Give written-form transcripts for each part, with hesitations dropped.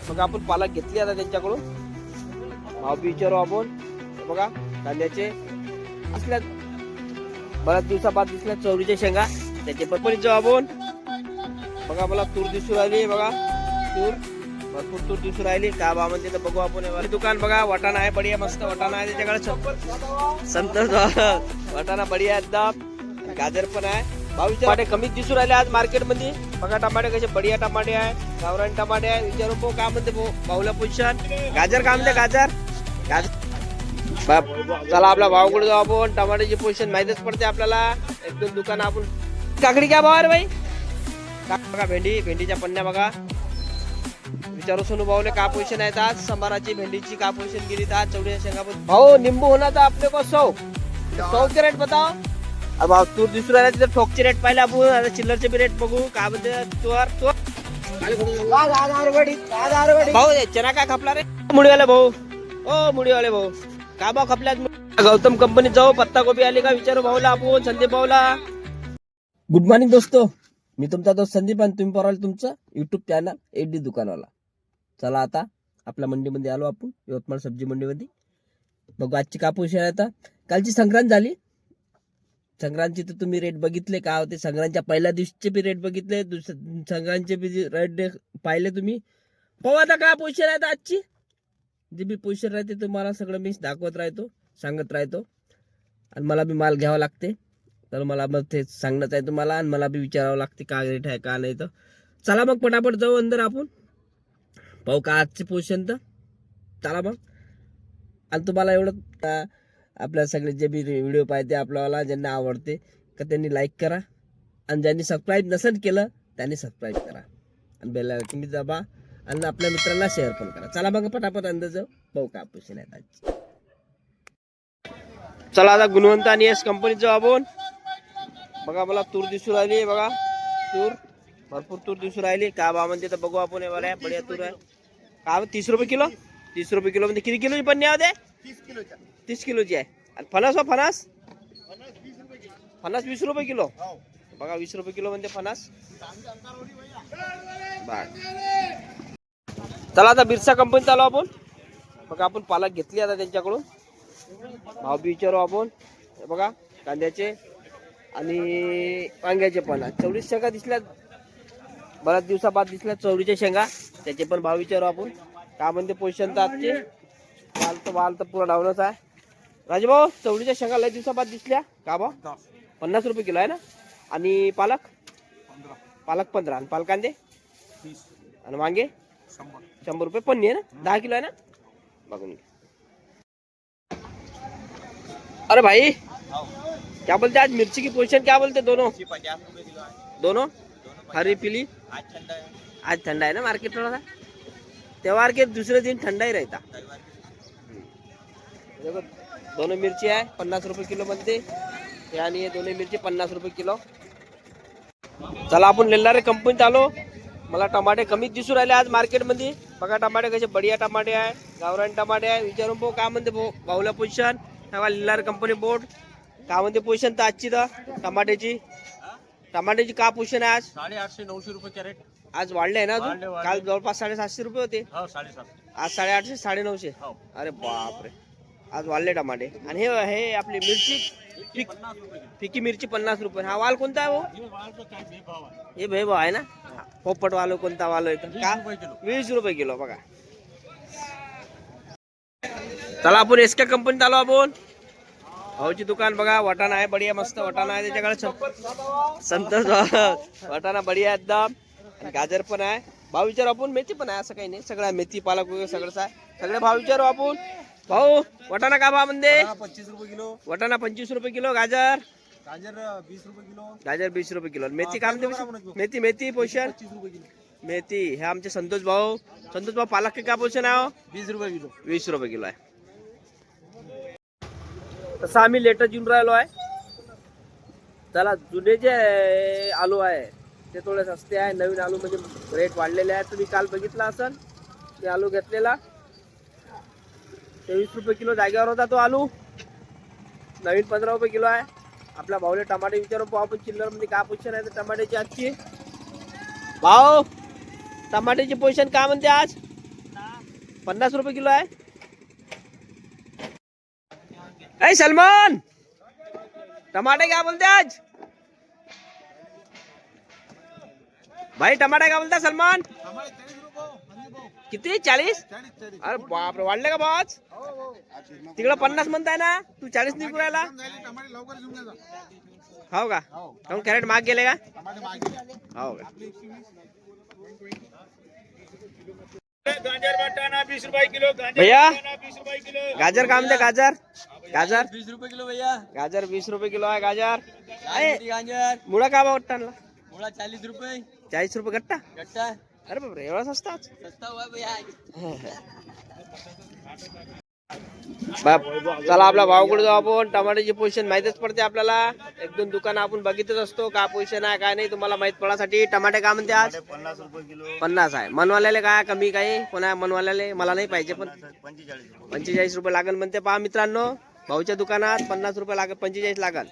मग आपण पालक घेतली आता त्यांच्याकडून, भाव बी विचारू आपण. बघा कांद्याचे असल्या बऱ्याच दिवसाबाद दिसल्या चवळीच्या शेंगा, त्याचे पण जाऊ आपण. बघा मला तूर दिसू राहिली, बघा तूर भरपूर तूर दिसू राहिली. का बा म्हणते तर बघू आपण. दुकान बघा, वाटाणा आहे बढिया, मस्त वाटाणा आहे त्याच्याकडे. संतोष वाटाणा बढिया एकदम. गाजर पण आहे. भाव टमाटे कमीच दिसू राहिले आज मार्केट मध्ये. बघा टमाटे कसे बढिया टमाटे आहे, गावरान टमाटे आहे. विचारू भाऊ काय म्हणते भाऊला पोझिशन. गाजर काय म्हणते गाजर चला आपला भावकडे जाऊ आपण. टमाट्याची पोझिशन माहितच पडते आपल्याला. एक दोन दुकान आपण. काकडी काय भाव आहे बाई. बघा भेंडीच्या पन्न्या बघा. विचारू सोनू भाऊने का पोझिशन आहे आज. संभाराची भेंडीची का पोझिशन गेली आज. चवळीच्या शेंगा भाऊ निंबू होना था आपले को 100 के रेट बताओ. अब तूर दिसू राहिला तिथे ठोकचे रेट पाहिले आपण. चिल्लरचे बी रेट बघू काय म्हणते. तूर भाऊ चना काय खपला रे मुडीवाले भाऊ. ओ मुडीवाले भाऊ का भाव खपल्यात. गौतम कंपनीत जाऊ. पत्ता गोबी आली का विचारू भाऊला आपण. संदीप भाऊला. गुड मॉर्निंग दोस्तो, मी तुमचा दोस्त संदीप आणि तुम्ही पाहिलं तुमचं युट्यूब चॅनल एडी दुकानवाला. चला आता आपल्या मंडीमध्ये आलो आपण, यवतमाळ सब्जी मंडीमध्ये. बघू आजची का पोझिशन आहे. आता कालची संक्रांत झाली. संक्रांतची तर तुम्ही रेट बघितले का होते. संक्रांतच्या पहिल्या दिवशीचे बी रेट बघितले, संक्रांतचे बी रेट पाहिले तुम्ही. पाहू आता काय पोझिशन आहे आजची. जे बी पोझिशन राहते तुम्हाला सगळं मी दाखवत राहतो, सांगत राहतो. आणि मला बी माल घ्यावा लागते, तर मला मग ते सांगणंच आहे तुम्हाला. आणि मला बी विचारावं लागते का रेट आहे का नाही. तर चला मग पटापट जाऊ अंदर आपण, पाहू का आजची पोझिशन. तर चला मग. आणि तुम्हाला एवढं आपल्या सगळे जे बी व्हिडिओ पाहिजे आपल्याला ज्यांना आवडते का त्यांनी लाईक करा. आणि ज्यांनी सबस्क्राईब नसेल केलं त्यांनी सबस्क्राईब करा. आणि बेल आयकॉन दाबा. आणि आपल्या मित्रांना शेअर पण करा. चला बघा पटापट अंदर जाऊ, पाहू का पोझिशन आहे आजची. चला आता गुणवंत आणि एस कंपनीत जाऊ आपण. बघा मला तूर दिसू राहिली. बघा तूर भरपूर तूर दिसू राहिली. का भाव म्हणते तर बघू आपण. बढिया तूर आहे. का 30 रुपये किलो. 30 रुपये किलो म्हणजे किती किलोची पन्नी होते. 30 किलोची आहे. आणि फणस फणस 20 रुपये किलो. बघा 20 रुपये किलो म्हणजे फणस. चला आता बिरसा कंपनीत आलो आपण. बघा आपण पालक घेतली आता त्यांच्याकडून, भाव बी विचारू आपण. बघा कांद्याचे आणि वांग्याचे पण. चवळीच्या शेंगा दिसल्या बऱ्याच दिवसाबाद दिसल्या चवळीच्या शेंगा, त्याचे पण भाव विचारू आपण. का म्हणते पोझिशन तर आजचे. वाल तर पुरा डाऊनच आहे. राजभाऊ चवळीच्या शेंगा लय दिवसाबाद दिसल्या का भाव. 50 रुपये किलो आहे ना. आणि पालक 15 आणि पालकांदे 30 आणि वांगे 100 रुपये पन्नी आहे ना. 10 किलो आहे ना. बघून अरे भाई क्या बोलते आज मिर्ची की पोजीशन क्या बोलते. दोनों हरी पीली. आज ठंडा है ना मार्केट थोड़ा सा. त्योहार के दूसरे दिन ठंडा ही रहता. देखो दोनों मिर्ची आहे 50 रुपये किलो मध्ये. आणि हे दोन्ही मिरची 50 रुपये किलो. चला आपण लेल्लारे कंपनीत आलो. मला टमाटे कमीच दिसू राहिले आज मार्केट मध्ये. बघा टमाटे कसे बढिया टमाटे आहे, गावरान टमाटे आहे. विचारून भाऊ काय म्हणते भाऊला पोझिशन. लेल्लारे कंपनी बोर्ड काय म्हणते पोझिशन तर आजची. तर टमाट्याची का पोझिशन आहे आज. 850-900 रुपये कॅरेट. आज वाढले आहे ना अजून. काल जवळपास 750 रुपये होते. आज 850 950. अरे बापरे आज वाढले टमाटे. आणि हे आपली मिरची फिकी मिरची 50 रुपये. हा वाल कोणता आहे भाऊ. हे भाऊ आहे ना. पोपट वालो कोणता वालो आहे का. 20 रुपये किलो. बघा चला आपण एसके कंपनीत आलो आपण. भाऊची दुकान बघा. वाटाणा आहे बढिया, मस्त वाटाणा आहे त्याच्याकडे. संतोष वाटाणा बढिया एकदम. गाजर पण आहे. भाव विचारू आपण. मेथी पण आहे, असं काही नाही. सगळं मेथी पालक वगैरे सगळंच आहे. सगळे भाव विचारू आपण. भाऊ वाटाणा का भाव म्हणते. 25 रुपये किलो. वाटाणा 25 रुपये किलो. गाजर 20 रुपये किलो. गाजर 20 रुपये किलो. मेथी का म्हणते. मेथी पोषण 25 रुपये किलो. मेथी हे आमचे संतोष भाऊ. पालक के काय पोषण आहे. 20 रुपये किलो. 20 रुपये किलो आहे. तसं आम्ही लेटर येऊन राहिलो आहे. चला जुने जे आलू आहे ते थोडे सस्ते आहे. नवीन आलू म्हणजे रेट वाढलेले आहे. तुम्ही काल बघितला असेल ते आलू घेतलेला 23 रुपये किलो जागेवर होता तो आलू. नवीन 15 रुपये किलो आहे. आपल्या भाऊले टमाटे विचारू पाहू आपण. चिल्लर मध्ये काय पोझिशन आहे तर टमाट्याची आजची. भाऊ टमाट्याची पोझिशन काय म्हणते आज. 50 रुपये किलो आहे. ए सलमान, टमाटे क्या बोलते आज भाई? टमाटे क्या बोलता सलमान? किती? 40? अरे बापरे, वाढले का भाव आज? तिकडं 50 म्हणताय ना, तू 40 निघू राहिला. हो का? काऊन कॅरेट महाग गेले का? हो का? भैया गाजर काय म्हणते? गाजर 20 रुपये किलो भैया. गाजर 20 रुपये किलो आहे. गाजर गाजर मुळा का भाव वाटतं? मुळा 40 रुपये 40 रुपये गट्टा. गट्टा. अरे बापरे, एवढा स्वस्त? सस्ता हुआ भैया. बाप, चला आपला भाव कुठे जाऊ आपण. टमाट्याची पोझिशन माहितच पडते आपल्याला. एक दोन दुकान आपण बघितच असतो काय पोझिशन आहे काय नाही. तुम्हाला माहित पडासाठी टमाटे काय म्हणते आज? 50 रुपये किलो. 50 आहे. मनवाल्याले काय कमी काही? कोणा मनवाल्याले? मला नाही पाहिजे पण 45 रुपये लागल म्हणते. पहा मित्रांनो, भाऊच्या दुकानात 50 रुपये लागल, 45 लागल.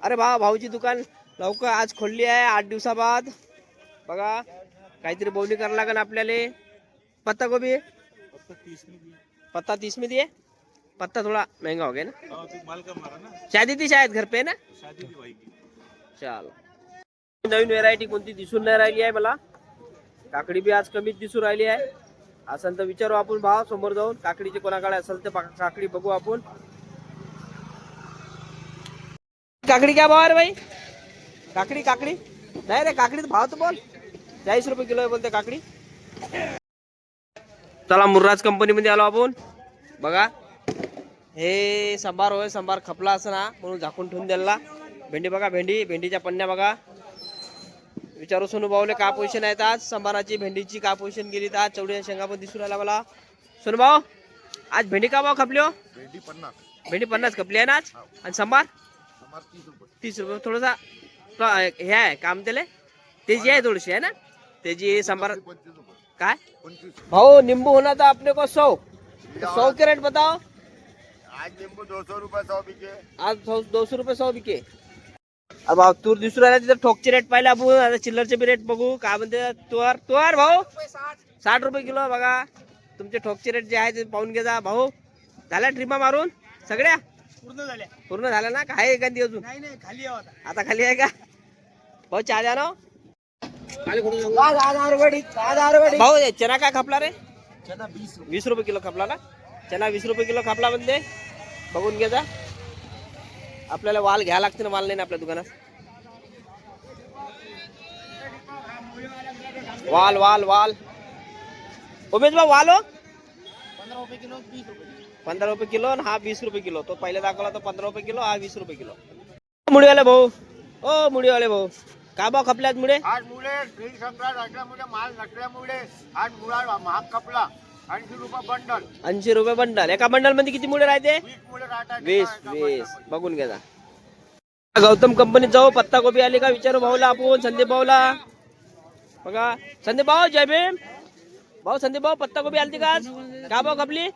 अरे भाऊची दुकान लवकर आज खोलली आहे 8 दिवसाबाद. बघा काहीतरी बोवणी करायला लागल आपल्याला. पत्ता गोभी पत्ता 30 में दिए. पत्ता थोड़ा महंगा हो गया ना. शादी थी शायद घर पे ना. चल, नवीन व्हेरायटी कोणती दिसून नाही राहिली आहे मला. काकडी बी आज कमीच दिसून राहिली आहे. असं तर विचारू आपण भाव समोर जाऊन. काकडीचे कोणाकडे असेल तर काकडी बघू आपण. काकडी क्या भाव आहे रे भाई? काकडी नाही रे, काकडी भाव तर बोल. 40 रुपये किलो आहे बोलते काकडी. चला मुर्राज कंपनी मध्ये आलो आपण. बघा हे संभार होय, संभार खपला असं ना म्हणून झाकून ठेवून द्यायला. भेंडी बघा, भेंडीच्या पन्न्या बघा. विचारू सोनू भाऊले का पोझिशन आहेत आज संभाराची, भेंडीची का पोझिशन गेली तर आज. चवळी शेंगा पण दिसून राहिला मला. सोनू भाऊ आज भेंडी का भाव खपली हो? भेंडी 50 खपली आहे ना आज. आणि संभार 30 रुपये. थोडासा हे आहे काम त्याला तेजी आहे थोडीशी आहे ना तेजी. संभार काय भाऊ? नींबू होना था अपने को 100 के रेट बताओ. आज नींबू 200 रुपये 100 बिके. आज 200 रुपये 100 बिके. अब भाऊ तूर दिसून राहिला तिथं ठोकचे रेट पाहिले आपण. आता चिल्लरचे बी रेट बघू काय म्हणते. तुवर भाऊ 60 रुपये किलो. बघा तुमचे ठोकचे रेट जे आहे ते पाहून घे जा भाऊ. झाल्या ट्रिपा मारून सगळ्या? पूर्ण झाल्या ना. काय एखादी अजून? खाली आता खाली आहे का भाऊ? चहा द्या ना भाऊ. चना काय खपला रे? 20 रुपये किलो खपला ना. चना 20 रुपये किलो खपला म्हणते. बघून घे जा. आपल्याला वाल घ्या लागते ना. वाल नाही ना आपल्या दुकानात. वाल उमेश भाऊ वाल हो 15 रुपये किलो 20 रुपये. 15 रुपये किलो आणि हा 20 रुपये किलो. तो पहिले दाखवला तो 15 रुपये किलो, हा 20 रुपये किलो. मुळीवाले भाऊ, ओ मुळीवाले भाऊ का भाव खपल्यात मुळे? आज मुळे ग्रीन संक्रांत असल्यामुळे माल नसल्यामुळे आज मुळा महाग खपला. 80 रुपये बंडल. 80 रुपये बंडल. एका बंडल मध्ये किती मुळे राहते? 20 मुळे राहतात. 20 बघून घ्या. गौतम कंपनीत जाऊ. पत्ता गोबी आली का विचारू भाऊला आपण. संदीप भाऊला बघा. संदीप भाऊ जय भीम. भाऊ संदीप भाऊ पत्ता गोबी आलती का आज? का भाव खपली?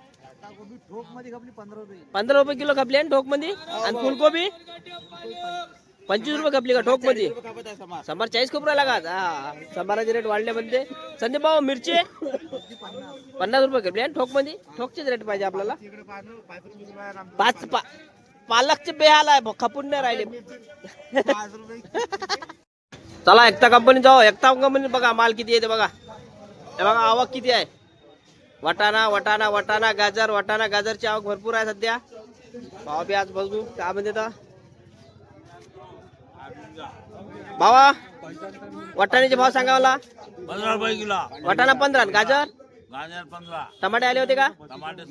ठोक मध्ये खपली 15 रुपये. 15 रुपये किलो खपली आणि ठोक मध्ये. आणि फुलकोबी 25 रुपये खपली का ठोक मध्ये? संभार 40 खपरा लागा. हा संभाराचे रेट वाढले म्हणते. संदीप भाऊ मिरची 50 रुपये खपली आणि ठोक मध्ये. ठोकचेच रेट पाहिजे आपल्याला. पालकचे बेहाल आहे खपून नाही राहिले. चला एकता कंपनी जाऊ. एकता कंपनी बघा माल किती येते बघा. हे बघा आवक किती आहे. वटाणा गाजरची आवक भरपूर आहे सध्या. भाव बी आज बघू काय म्हणते तर. भावा वटाण्याचे भाव सांगा मला. 15 रुपये किलो. वटाणा 15, गाजर 15. टमाटे आले होते का? टमाटे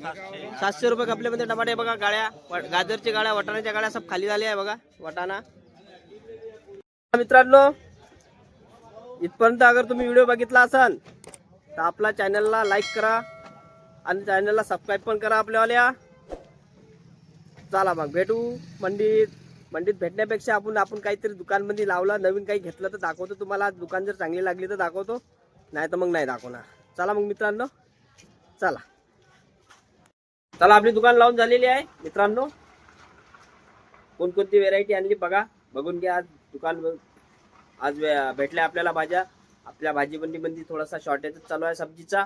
700 रुपये खपले म्हणजे टमाटे बघा. गाड्या गाजरच्या गाड्या वटाण्याच्या गाड्या सब खाली झाल्या आहे बघा. वटाणा मित्रांनो इथपर्यंत अगर तुम्ही व्हिडिओ बघितला असाल तर आपला चॅनलला लाईक करा आणि चॅनलला सबस्क्राईब पण करा आपल्यावाल्या. चला मग भेटू मंडीत भेटण्यापेक्षा आपण काहीतरी दुकानमध्ये लावला नवीन काही घेतलं तर दाखवतो तुम्हाला. दुकान जर चांगली लागली तर दाखवतो, नाही तर मग नाही दाखवणार. चला मग मित्रांनो चला आपली दुकान लावून झालेली आहे मित्रांनो. कोणकोणती व्हेरायटी आणली बघा, बघून घ्या. आज दुकान आज भेटल्या आपल्याला भाज्या. आपल्या भाजी मंडीमध्ये थोडासा शॉर्टेज चालू आहे सब्जीचा.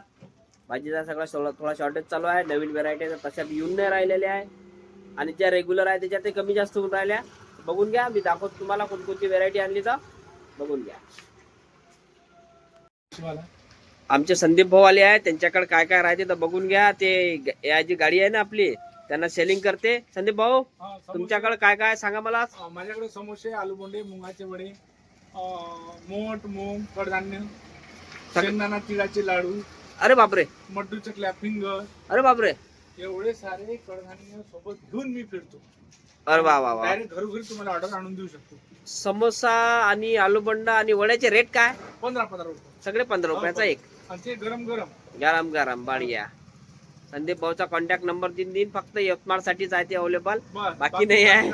भाजीचा सगळा थोडा शॉर्टेज चालू आहे. नवीन व्हेरायटी तशा येऊन नाही राहिलेल्या आहे आणि ज्या रेग्युलर आहे त्याच्यात ते कमी जास्त होऊन राहिल्या. बघून घ्या, मी दाखवतो तुम्हाला कोणकोणती व्हेरायटी आणली तर बघून घ्या. आमचे संदीप भाऊ आले आहे, त्यांच्याकडे काय काय राहते तर बघून घ्या. ते जी गाडी आहे ना आपली त्यांना सेलिंग करते. संदीप भाऊ तुमच्याकडे काय काय सांगा मला. माझ्याकडे समोसे, आलू बोंडे, मुगाचे वडे, मोठ मूग, कडधान्य, शेंगदाणा, तिळाचे लाडू, अरे बापरे, मड्डू चकल्या, फिंगर, अरे बापरे, एवढे सारे कडधान्य सोबत घेऊन मी फिरतो. अरे वा वा वा. डायरेक्ट घरोघरी तुम्हाला ऑर्डर आणून देऊ शकतो. समोसा आणि आलू बंडा आणि वड्याचे रेट काय? 15 रुपये सगळे 15 रुपयाचा एक. आणि ते गरम गरम. गरम गरम बाळीया. संदीप भाऊचा कॉन्टॅक्ट नंबर दिन फक्त यवतमाळ साठीच आहे ते अवेलेबल, बाकी नाही आहे.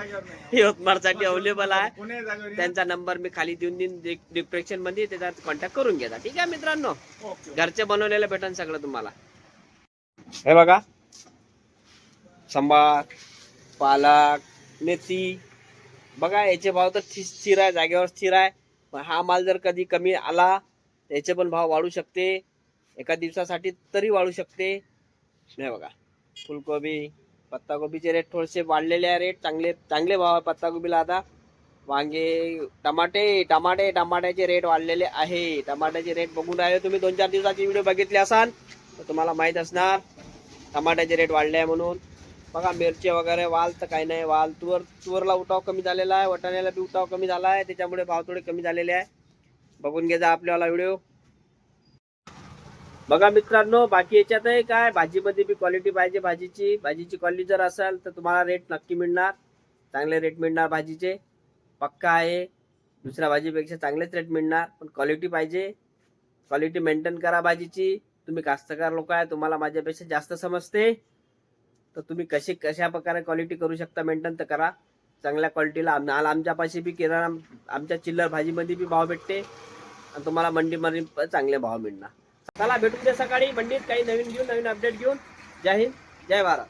यवतमाळ साठी अवेलेबल आहे. त्यांचा नंबर मी खाली देऊन डिस्क्रिप्शन मध्ये त्याचा कॉन्टॅक्ट करून घ्या. ठीक आहे मित्रांनो, घरचे बनवलेलं भेटन सगळं तुम्हाला. हे बघा, सांबार, पालक, मेथी बघा, याचे भाव तर स्थिर आहे, जागेवर स्थिर आहे. पण हा माल जर कधी कमी आला त्याचे पण भाव वाढू शकते, एका दिवसासाठी तरी वाढू शकते. नाही बघा, फुलकोबी, पत्ताकोबीचे रेट थोडेसे वाढलेले आहे. रेट चांगले भाव आहे पत्ताकोबीला आता. वांगे, टमाट्याचे रेट वाढलेले आहे. टमाट्याचे रेट बघून राहिले तुम्ही, 2-4 दिवसाची व्हिडिओ बघितली असाल तर तुम्हाला माहित असणार टमाट्याचे रेट वाढले आहे म्हणून. बघा, मिरची वगैरे, वाल तर काही नाही. वाल, तुवरला उठाव कमी झालेला आहे, वटाण्याला बी उठाव कमी झाला आहे, त्याच्यामुळे भाव थोडे कमी झालेले आहे. बघून घ्या आपल्याला व्हिडिओ. बघा मित्रांनो, बाकी याच्यातही काय, भाजीमध्ये बी क्वालिटी पाहिजे. भाजीची क्वालिटी जर असेल तर तुम्हाला रेट नक्की मिळणार, चांगले रेट मिळणार. भाजीचे पक्का आहे, दुसऱ्या भाजीपेक्षा चांगलेच रेट मिळणार. पण क्वालिटी पाहिजे, क्वालिटी मेंटेन करा भाजीची. तुम्ही कास्तकार लोक आहे, तुम्हाला माझ्यापेक्षा जास्त समजते, तर तुम्ही कशा प्रकारे क्वालिटी करू शकता मेंटेन तर करा. चांगल्या क्वालिटीला आमच्यापाशी बी किराणा, आमच्या चिल्लर भाजीमध्ये बी भाव भेटते आणि तुम्हाला मंडीमध्ये चांगले भाव मिळणार. चला भेटून द्या सकाळी मंडीत काही नवीन अपडेट घेऊन. जय हिंद, जय भारत.